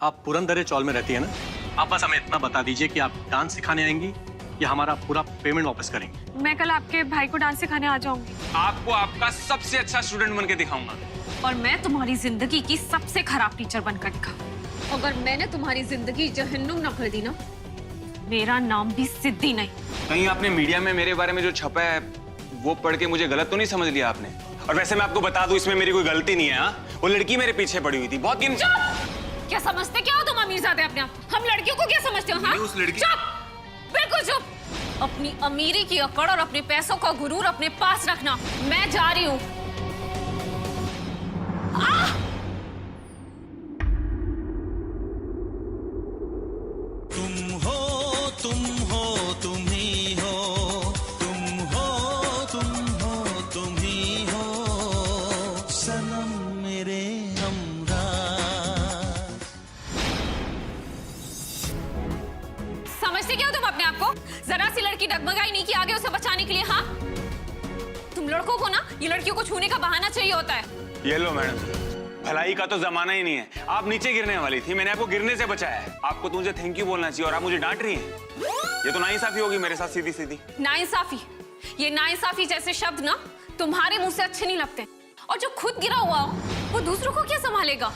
आप पुरंदरे चौल में रहती है ना? आप बस हमें इतना बता दीजिए कि आप डांस सिखाने आएंगी या हमारा पूरा पेमेंट वापस करेंगी। मैं कल आपके भाई को डांस सिखाने आ जाऊंगी। आपको आपका सबसे अच्छा स्टूडेंट बनके दिखाऊंगा। और मैं तुम्हारी जिंदगी की सबसे खराब टीचर बनकर दिखाऊंगी। अगर मैंने तुम्हारी जिंदगी जहन्नुम न कर दी ना, मेरा नाम भी सिद्धि नहीं। कहीं आपने मीडिया में मेरे बारे में जो छपा है वो पढ़ के मुझे गलत तो नहीं समझ लिया आपने? और वैसे मैं आपको बता दूं, इसमें मेरी कोई गलती नहीं है। वो लड़की मेरे पीछे पड़ी हुई थी बहुत दिन। क्या समझते क्या हो तुम अमीरजादे अपने आप? हम लड़कियों को क्या समझते हो? हाँ? उस लड़की... चुप, बिल्कुल चुप। अपनी अमीरी की अकड़ और अपने पैसों का गुरूर अपने पास रखना। मैं जा रही हूँ। तुम ही हो, तुम ही हो सनम मेरे हमरा। समझते क्या हो तुम अपने आप को? जरा सी लड़की डगमगाई नहीं कि आगे उसे बचाने के लिए। हाँ, तुम लड़कों को ना ये लड़कियों को छूने का बहाना चाहिए होता है। ये लो मैडम, भलाई का तो जमाना ही नहीं है। आप नीचे गिरने वाली थी, मैंने आपको गिरने से बचाया है। आपको तो मुझे थैंक यू बोलना चाहिए और आप मुझे डांट रही हैं। ये तो नाइंसाफी होगी मेरे साथ सीधी सीधी। नाइंसाफी? ये नाइंसाफी जैसे शब्द ना तुम्हारे मुंह से अच्छे नहीं लगते। और जो खुद गिरा हुआ हो वो दूसरों को क्या संभालेगा?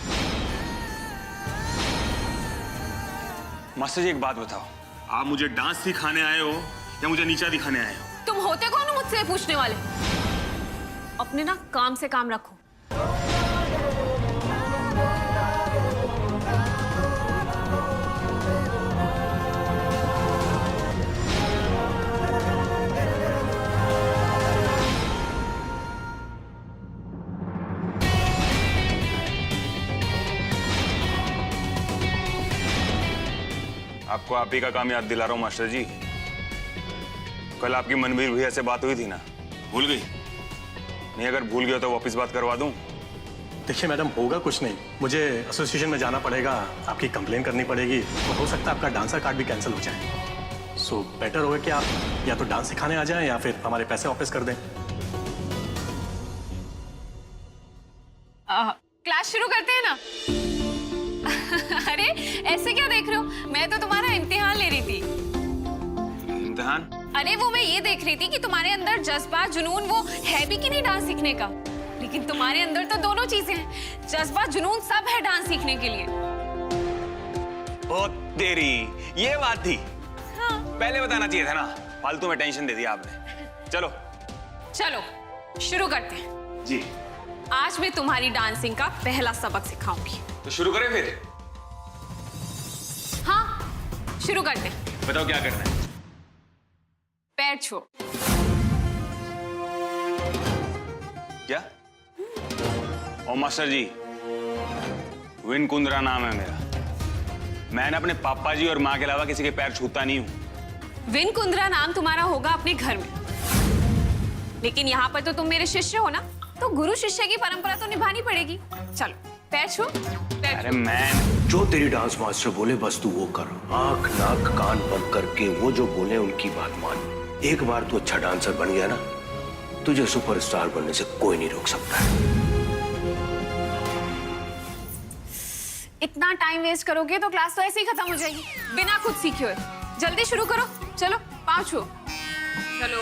मास्टर जी एक बात बताओ, आप मुझे डांस सिखाने आए हो या मुझे नीचा दिखाने आए हो? तुम होते कौन हो मुझसे पूछने वाले? अपने ना काम से काम रखो। आपको आप ही का काम याद दिला रहा हूं मास्टर जी। कल आपकी मनवीर भैया से बात हुई थी ना, भूल गई? नहीं, अगर भूल गया तो वापस बात करवा दूं। देखिए मैडम, होगा कुछ नहीं। मुझे एसोसिएशन में जाना पड़ेगा, आपकी कंप्लेन करनी पड़ेगी, तो हो सकता है आपका डांसर कार्ड भी कैंसिल हो जाए। सो बेटर होगा कि आप या तो डांस सिखाने आ जाएं या फिर हमारे पैसे वापस कर दें। क्लास शुरू करते हैं ना? अरे ऐसे क्या देख रहे हो? मैं तो तुम्हारा इम्तिहान ले रही थी। इम्तिहान? अरे वो मैं ये देख रही थी कि तुम्हारे अंदर जज्बा जुनून वो है भी कि नहीं डांस सीखने का। लेकिन तुम्हारे अंदर तो दोनों चीजें हैं, जज्बा जुनून सब है डांस सीखने के लिए। ओ तेरी, ये बात थी। हाँ। पहले बताना चाहिए था ना, फालतू में टेंशन दे दिया आपने। चलो चलो शुरू करते हैं। जी। आज मैं तुम्हारी डांसिंग का पहला सबक सिखाऊंगी। तो शुरू करें फिर? हाँ शुरू करते हैं। बताओ क्या करना है? पैर छुओ। क्या? ओ मास्टर जी, विन कुंद्रा नाम है मेरा। मैंने अपने पापा जी और माँ के अलावा किसी के पैर छूता नहीं हूं। विन कुंद्रा नाम तुम्हारा होगा अपने घर में, लेकिन यहाँ पर तो तुम मेरे शिष्य हो ना, तो गुरु शिष्य की परंपरा तो निभानी पड़ेगी। चलो पैर छू। अरे मैं जो तेरी डांस मास्टर बोले बस तू वो कर। आंख नाक कान बंद करके वो जो बोले उनकी बात मान। एक बार तू अच्छा डांसर बन गया ना, तुझे सुपरस्टार बनने से कोई नहीं रोक सकता है। इतना टाइम वेस्ट करोगे तो क्लास तो ऐसे ही खत्म हो जाएगी बिना खुद सीखे हुए। जल्दी शुरू करो। चलो पाँव छुओ। चलो।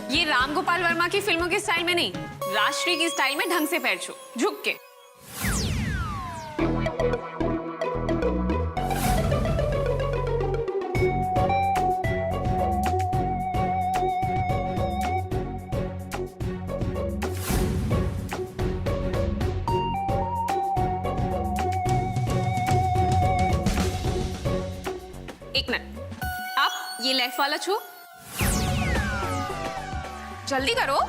ये राम गोपाल वर्मा की फिल्मों के स्टाइल में नहीं, राष्ट्रीय की स्टाइल में ढंग से पैर छुओ, झुक के। एक मिनट, अब ये लेफ्ट वाला छुओ। जल्दी करो।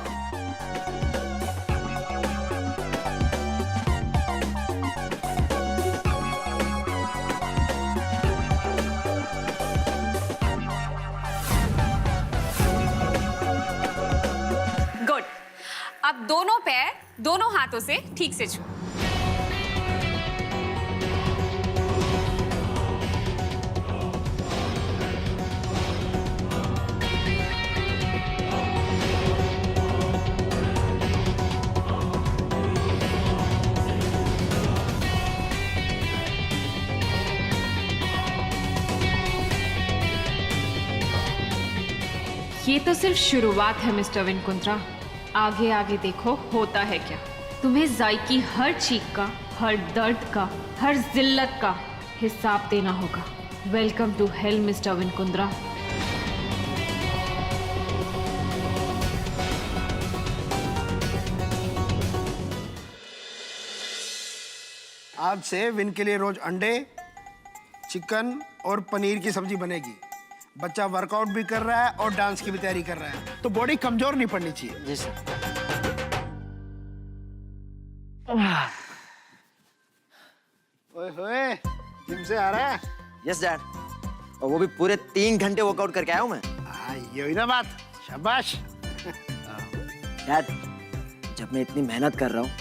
गुड। अब दोनों पैर दोनों हाथों से ठीक से छुओ। ये तो सिर्फ शुरुआत है मिस्टर विनकुंद्रा। आगे आगे देखो होता है क्या। तुम्हें जायकी हर चीख का, हर दर्द का, हर जिल्लत का हिसाब देना होगा। Welcome to hell mister Vinkundra. आज से विन के लिए रोज अंडे, चिकन और पनीर की सब्जी बनेगी। बच्चा वर्कआउट भी कर रहा है और डांस की भी तैयारी कर रहा है, तो बॉडी कमजोर नहीं पड़नी चाहिए। जी सर। ओए होए, जिम से आ रहा है? यस डैड, और वो भी पूरे 3 घंटे वर्कआउट करके आया हूँ मैं। ये हुई ना बात, शाबाश। डैड, जब मैं इतनी मेहनत कर रहा हूँ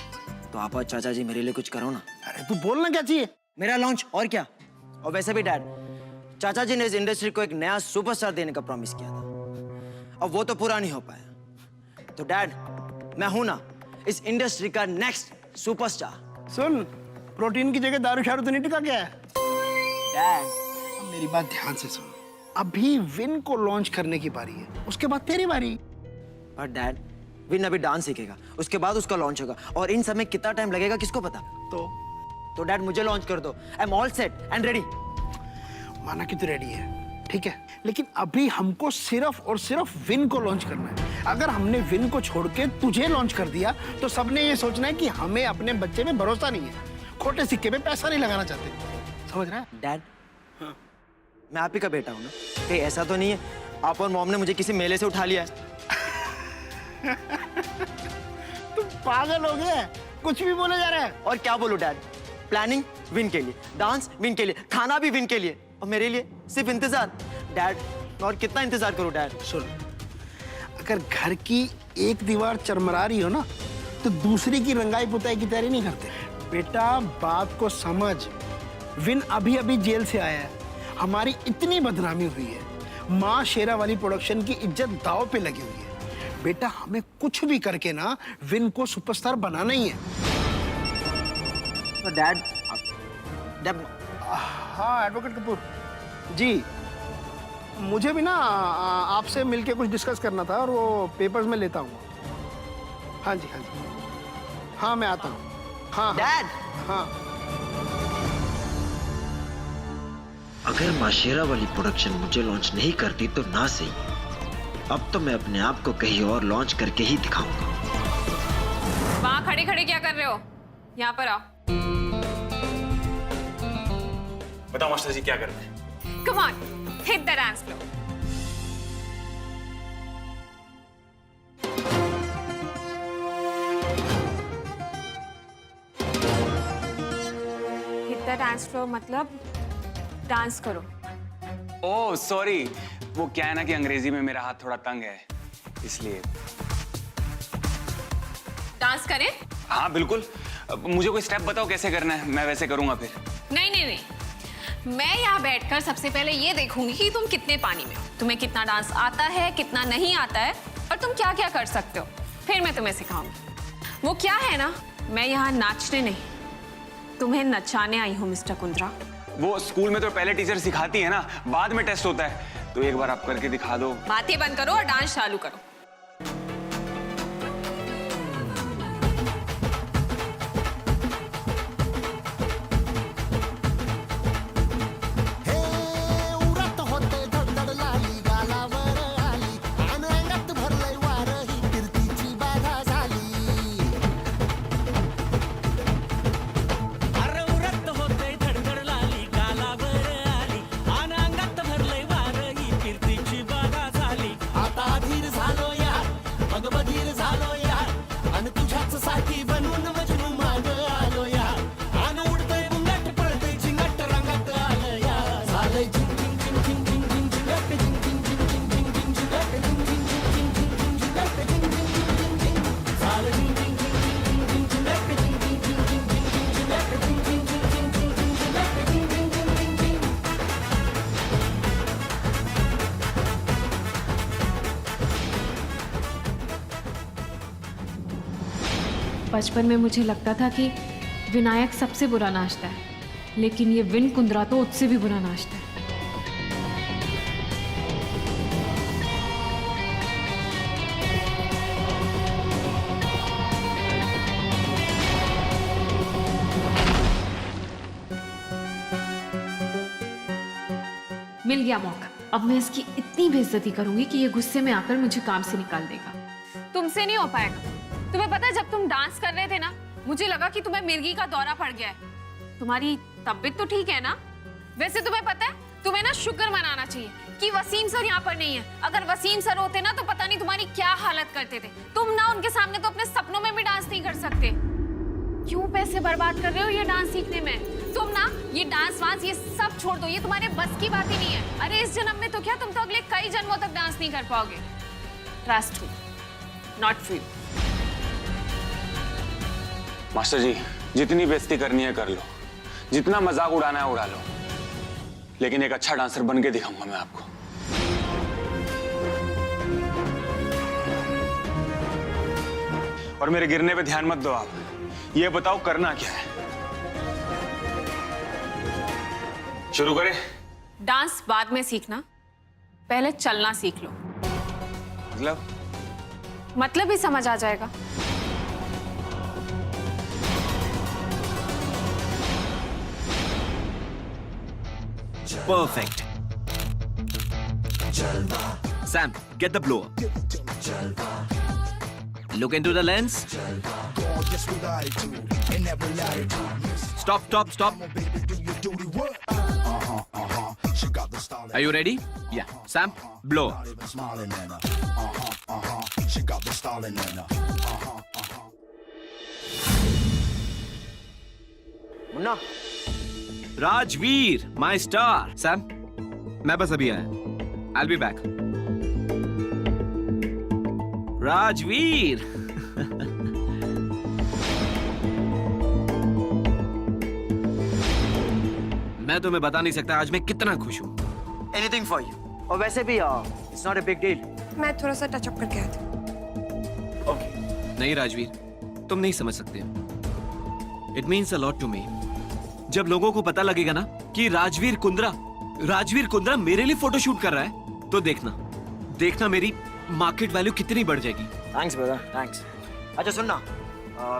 तो आप और चाचा जी मेरे लिए कुछ करो ना। अरे तू बोलना क्या चाहिए? मेरा लॉन्च, और क्या। और वैसे भी डैड, चाचा जी ने इस इंडस्ट्री को एक नया सुपरस्टार देने का प्रॉमिस किया था, अब वो तो पूरा नहीं हो पाया। तो डैड, मैं हूं ना इस इंडस्ट्री का नेक्स्ट सुपरस्टार। सुन, प्रोटीन की जगह दारू शारू तो नहीं टिका क्या है? डैड, मेरी बात ध्यान से सुन। अभी विन को लॉन्च करने की बारी है, उसके बाद तेरी बारी। पर डैड, विन अभी डांस सीखेगा, उसके बाद उसका लॉन्च होगा, और इन सब में कितना टाइम लगेगा किसको पता। तो डैड मुझे लॉन्च कर दो। I am all set and ready. माना कि तू रेडी है, ठीक है, लेकिन अभी हमको सिर्फ और सिर्फ विन को लॉन्च करना है। अगर हमने विन को छोड़ के तुझे लॉन्च कर दिया तो सबने ये सोचना है कि हमें अपने बच्चे में भरोसा नहीं है, खोटे सिक्के पे पैसा नहीं लगाना चाहते। समझ रहा है? डैड, मैं आप ही का बेटा हूं ना, कहीं ऐसा तो नहीं है आप और मॉम ने मुझे किसी मेले से उठा लिया है? तुम पागल हो गए, कुछ भी बोले जा रहा है। और क्या बोलूं डैड, प्लानिंग विन के लिए, डांस विन के लिए, खाना भी विन के लिए, और मेरे लिए सिर्फ इंतजार। डैड, और कितना इंतजार करूं डैड? सुन, अगर घर की एक दीवार चरमरा रही हो ना तो दूसरी की रंगाई पुताई की तैयारी नहीं करते। बेटा, बात को समझ। विन अभी अभी जेल से आया है, हमारी इतनी बदनामी हुई है, माँ शेरा वाली प्रोडक्शन की इज्जत दांव पे लगी हुई है। बेटा, हमें कुछ भी करके ना विन को सुपरस्टार बनाना ही है। तो डैड, हाँ एडवोकेट कपूर जी, मुझे भी ना आपसे मिलके कुछ डिस्कस करना था, और वो पेपर्स में लेता हूँ। हाँ जी, हाँ जी, हाँ मैं आता हूँ। हाँ डैड, हाँ। अगर माशेरा वाली प्रोडक्शन मुझे लॉन्च नहीं करती तो ना सही, अब तो मैं अपने आप को कहीं और लॉन्च करके ही दिखाऊंगा। वहाँ खड़े खड़े क्या कर रहे हो? यहाँ पर आओ। बताओ मास्टर जी क्या करना है? Come on, hit the dance floor. Hit the dance floor मतलब डांस करो। ओह सॉरी, वो क्या है ना कि अंग्रेजी में मेरा हाथ थोड़ा तंग है, इसलिए। डांस करें? हाँ बिल्कुल, मुझे कोई स्टेप बताओ कैसे करना है, मैं वैसे करूंगा फिर। नहीं नहीं नहीं, मैं यहाँ बैठकर सबसे पहले ये देखूंगी कि तुम कितने पानी में हो, तुम्हें कितना डांस आता है, कितना नहीं आता है, और तुम क्या क्या कर सकते हो, फिर मैं तुम्हें सिखाऊंगी। वो क्या है ना, मैं यहाँ नाचने नहीं, तुम्हें नचाने आई हूँ मिस्टर कुंद्रा। वो स्कूल में तो पहले टीचर सिखाती है ना, बाद में टेस्ट होता है, तो एक बार आप करके दिखा दो। बातें बंद करो और डांस चालू करो। उरत होते धडधड लाली गालावर आली, आणि अंगात भरलंय वार, ही कीर्तीची बाधा झाली. अरे उरत होते धडधड लाली गालावर आली, आणि अंगात भरलंय वार, ही कीर्तीची बाधा झाली. आता धीर झालो यार, मग बधीर झालो यार, आणि तुझ्याच साठी बनून मजनू माग आलो यार, आणि उडतंय बुंगट पळतंय झिंगट रंगात आलं यार, झालंय झिंग झिंग झिंग झिंग झिंग झिंग झिंगट, झिंग झिंग झिंग झिंग झिंग झिंग झिंगट, झिंग झिंग झिंग झिंग झिंग झिंग झिंगट, झिंग झिंग झिंग झिंग झिंग, झालं झिंग झिंग झिंग झिंग झिंग झिंग झिंगट, झिंग झिंग झिंग झिंग झिंग झिंग झिंगट, झिंग झिंग झिंग झिंग झिंग झिंग झिंगट, झिंग झिंग झिंग झिंग झिंग. बचपन में मुझे लगता था कि विनायक सबसे बुरा नाचता है, लेकिन ये विन कुंद्रा तो उससे भी बुरा नाचता है। मिल गया मौका। अब मैं इसकी इतनी बेइज्जती करूंगी कि ये गुस्से में आकर मुझे काम से निकाल देगा। तुमसे नहीं हो पाएगा। तुम्हें पता है जब तुम डांस कर रहे थे ना, मुझे लगा कि तुम्हें मिर्गी का दौरा पड़ गया है। तुम्हारी तबीयत तो ठीक है ना? वैसे तुम्हें पता है, तुम्हें ना शुक्र मनाना चाहिए कि वसीम सर यहाँ पर नहीं है। अगर वसीम सर होते ना तो पता नहीं तुम्हारी क्या हालत करते थे। तुम ना उनके सामने तो अपने सपनों में भी डांस नहीं कर सकते। क्यों पैसे बर्बाद कर रहे हो ये डांस सीखने में? तुम ना ये डांस वांस ये सब छोड़ दो, ये तुम्हारे बस की बात ही नहीं है। अरे इस जन्म में तो क्या, तुम तो अगले कई जन्मों तक डांस नहीं कर पाओगे। Trust me, not for you. Master ji, जितनी बेइज्जती करनी है कर लो, जितना मजाक उड़ाना है उड़ा लो, लेकिन एक अच्छा डांसर बन के दिखाऊंगा मैं आपको। और मेरे गिरने पे ध्यान मत दो आप, ये बताओ करना क्या है? शुरू करें? डांस बाद में सीखना, पहले चलना सीख लो। मतलब ही समझ आ जाएगा। Perfect. Sam, get the blower. Look into the lens. Stop, stop, stop. Are you ready? Yeah. Sam, blow. Munna, Rajveer, my star. Sam, मैं बस अभी आया. I'll be back. Rajveer. मैं तुम्हें बता नहीं सकता आज मैं कितना खुश हूँ. Anything for you. और वैसे भी it's not a big deal. मैं थोड़ा सा टच अप करके आती हूँ। नहीं राजवीर, तुम नहीं समझ सकते. It means a lot to me. जब लोगों को पता लगेगा ना कि राजवीर कुंद्रा मेरे लिए फोटोशूट कर रहा है, तो देखना मेरी मार्केट वैल्यू कितनी बढ़ जाएगी. Thanks brother, thanks. अच्छा सुनना,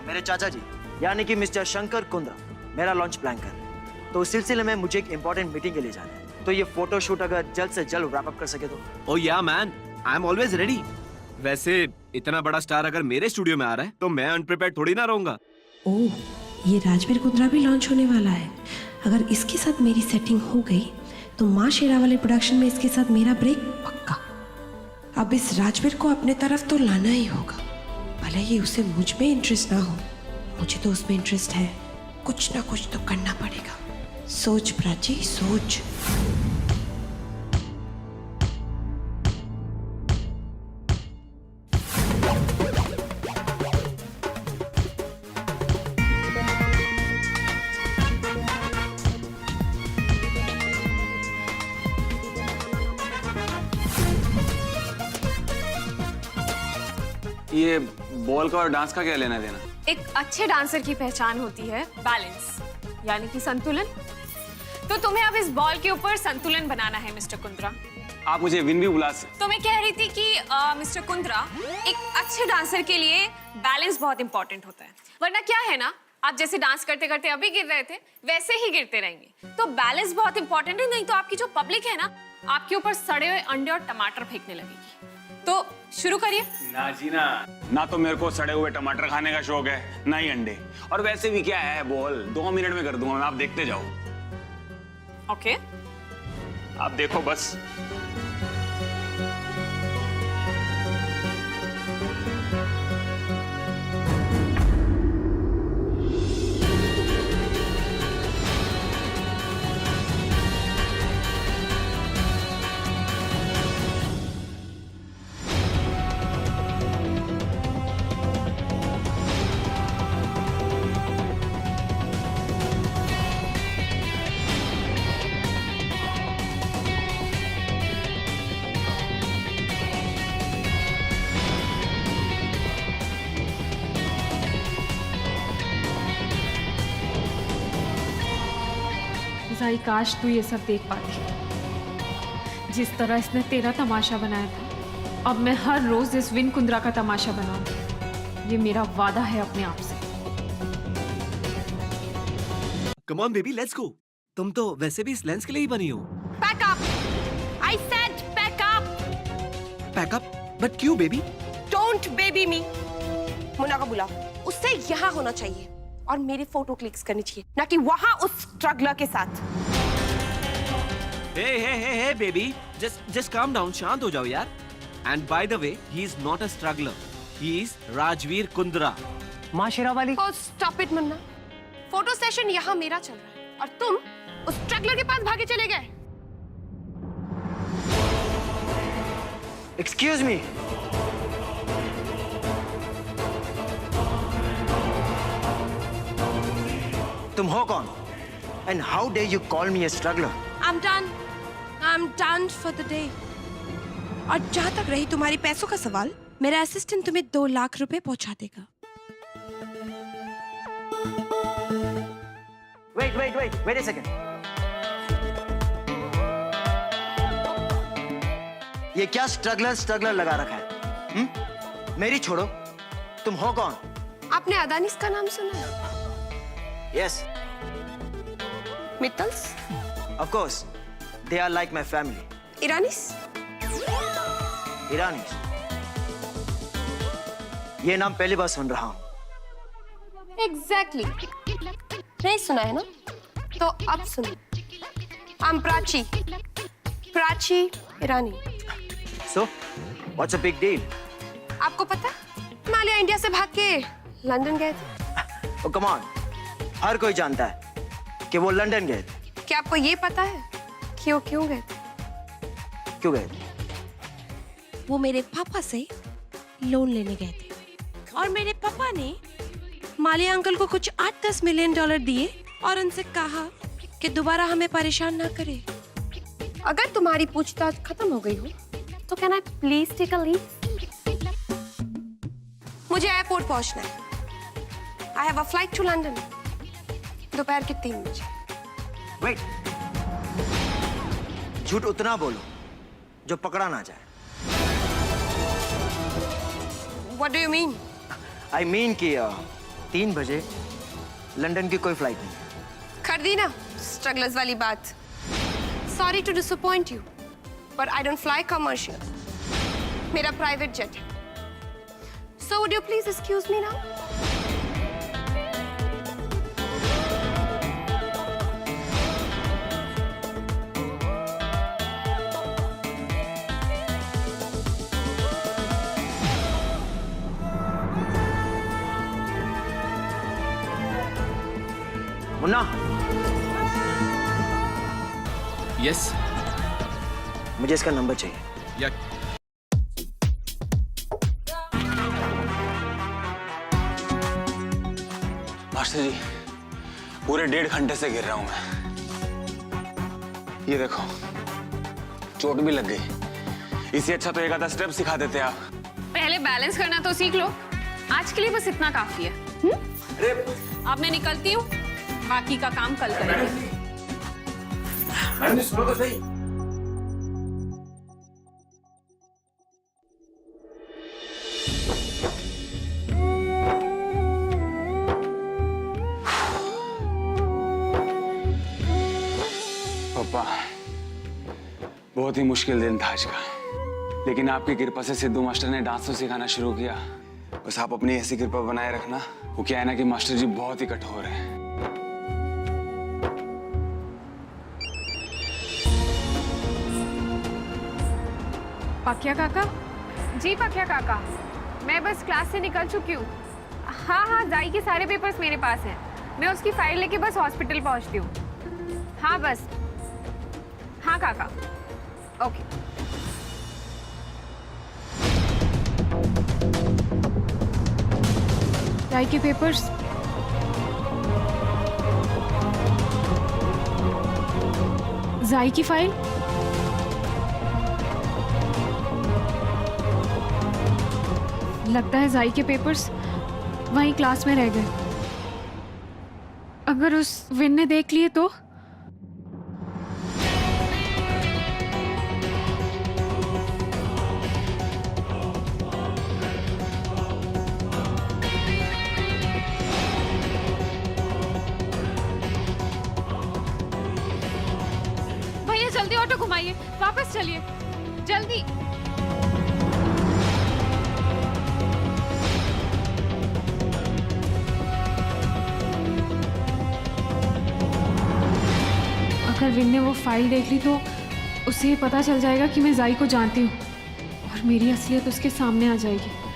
मेरे चाचा जी यानी कि मिस्टर शंकर कुंद्रा मेरा लॉन्च प्लान कर रहे हैं, तो उस सिलसिले में मुझे एक इंपॉर्टेंट मीटिंग के लिए जाना है. तो ये फोटोशूट अगर जल्द से जल्द रैप अप कर सके तो. ओह या man, I am always ready. वैसे इतना बड़ा स्टार अगर मेरे स्टूडियो में आ रहा है तो मैं अनप्रिपेयर्ड थोड़ी ना रहूंगा. ओह, ये राजवीर कुंद्रा भी लॉन्च होने वाला है. अगर इसके साथ मेरी सेटिंग हो गई तो माँ शेरा वाले प्रोडक्शन में इसके साथ मेरा ब्रेक पक्का. अब इस राजवीर को अपने तरफ तो लाना ही होगा. भले ही उसे मुझ में इंटरेस्ट ना हो, मुझे तो उसमें इंटरेस्ट है. कुछ ना कुछ तो करना पड़ेगा. सोच प्राची, सोच. ये बॉल का और डांस का क्या लेना देना? एक अच्छे डांसर की पहचान होती है बैलेंस, यानी कि संतुलन. तो तुम्हें अब इस बॉल के ऊपर संतुलन बनाना है मिस्टर कुंद्रा. आप मुझे विन भी बुला सकते. तो मैं कह रही थी कि मिस्टर कुंद्रा, एक अच्छे डांसर के लिए बैलेंस बहुत इंपॉर्टेंट होता है. वरना क्या है ना, आप जैसे डांस करते करते अभी गिर रहे थे वैसे ही गिरते रहेंगे. तो बैलेंस बहुत इंपॉर्टेंट है, नहीं तो आपकी जो पब्लिक है ना, आपके ऊपर सड़े हुए अंडे और टमाटर फेंकने लगेगी. तो शुरू करिए. ना जी ना तो मेरे को सड़े हुए टमाटर खाने का शौक है, ना ही अंडे. और वैसे भी क्या है, बॉल 2 मिनट में कर दूंगा मैं, आप देखते जाओ. ओके, आप देखो बस. भाई काश तू ये सब देख पाती. जिस तरह इसने तेरा तमाशा बनाया था, अब मैं हर रोज इस विन कुंद्रा का तमाशा बनाऊंगी. ये मेरा वादा है अपने आप से. Come on baby, let's go. तुम तो वैसे भी इस लेंस के लिए ही बनी हो. Pack up. पैकअप, बट क्यों बेबी? डोंट बेबी मी। मुन्ना को बुलाओ, उससे यहाँ होना चाहिए और मेरी फोटो क्लिक्स करनी चाहिए, ना कि वहां उस स्ट्रगलर के साथ। हे बेबी, just calm down, शांत हो जाओ यार। And by the way, he is not a struggler. He is Rajveer Kundra. माँ Sherawali. Oh, stop it, Munna. Photo session यहाँ मेरा चल रहा है और तुम उस स्ट्रगलर के पास भागे चले गए। Excuse me. तुम हो कौन? And how day you call me A struggler? I'm done for the day. और जहां तक रही तुम्हारी पैसों का सवाल, मेरा असिस्टेंट तुम्हें 2 लाख रुपए पहुंचा देगा। वेट ए सेकेंड। ये क्या स्ट्रगलर लगा रखा है? मेरी छोड़ो, तुम हो कौन? आपने अदानीस का नाम सुना है? Yes, Mittals? Of course, they are like my family. Iranis? Iranis? ये नाम पहली बार सुन रहा हूं। एग्जैक्टली। नहीं सुना है ना? तो अब सुनो। I'm Prachi Irani. So, what's a big deal? आपको पता है, मालिया इंडिया से भाग के लंदन गए थे। Oh, come on. हर कोई जानता है कि वो लंदन गए थे। क्या आपको ये पता है कि वो क्यों गए थे? क्यों गए थे? वो मेरे पापा से लोन लेने गए थे और मेरे पापा ने मालिया अंकल को कुछ 8-10 मिलियन डॉलर दिए और उनसे कहा कि दोबारा हमें परेशान ना करे। अगर तुम्हारी पूछताछ खत्म हो गई हो तो can I please take a leave? मुझे एयरपोर्ट पहुंचना है। I have a flight to London दोपहर के 3 बजे। वेट, झूठ उतना बोलो जो पकड़ा ना जाए। What do you mean? I mean कि 3 बजे लंदन की कोई फ्लाइट नहीं। कर दी ना स्ट्रगलर्स वाली बात। Sorry to disappoint you, but I don't fly commercial. मेरा प्राइवेट जेट है। So would you please excuse me now? Munna, yes, मुझे इसका नंबर चाहिए। या मास्टर जी, पूरे 1.5 घंटे से गिर रहा हूं मैं। ये देखो, चोट भी लग गई। इससे अच्छा तो एक आधा स्टेप सिखा देते आप। पहले बैलेंस करना तो सीख लो। आज के लिए बस इतना काफी है। अब मैं निकलती हूँ, बाकी का काम कल करेंगे। सुनो तो सही। पापा, बहुत ही मुश्किल दिन था आज का, लेकिन आपकी कृपा से सिद्धू मास्टर ने डांस तो सिखाना शुरू किया। बस आप अपनी ऐसी कृपा बनाए रखना। वो क्या है ना कि मास्टर जी बहुत ही कठोर हैं। पकिया काका? जी पकिया काका, मैं बस क्लास से निकल चुकी हूँ। हाँ, जाई के सारे पेपर्स मेरे पास हैं। मैं उसकी फाइल लेके बस हॉस्पिटल पहुँचती हूँ। हाँ बस। हाँ काका, ओके। जाई के पेपर्स। जाई की फाइल। लगता है जाई के पेपर्स वहीं क्लास में रह गए। अगर उस विन ने देख लिए तो? भैया जल्दी ऑटो घुमाइए, वापस चलिए जल्दी। अगर विन ने वो फाइल देख ली तो उसे पता चल जाएगा कि मैं जाई को जानती हूँ और मेरी असलियत उसके सामने आ जाएगी।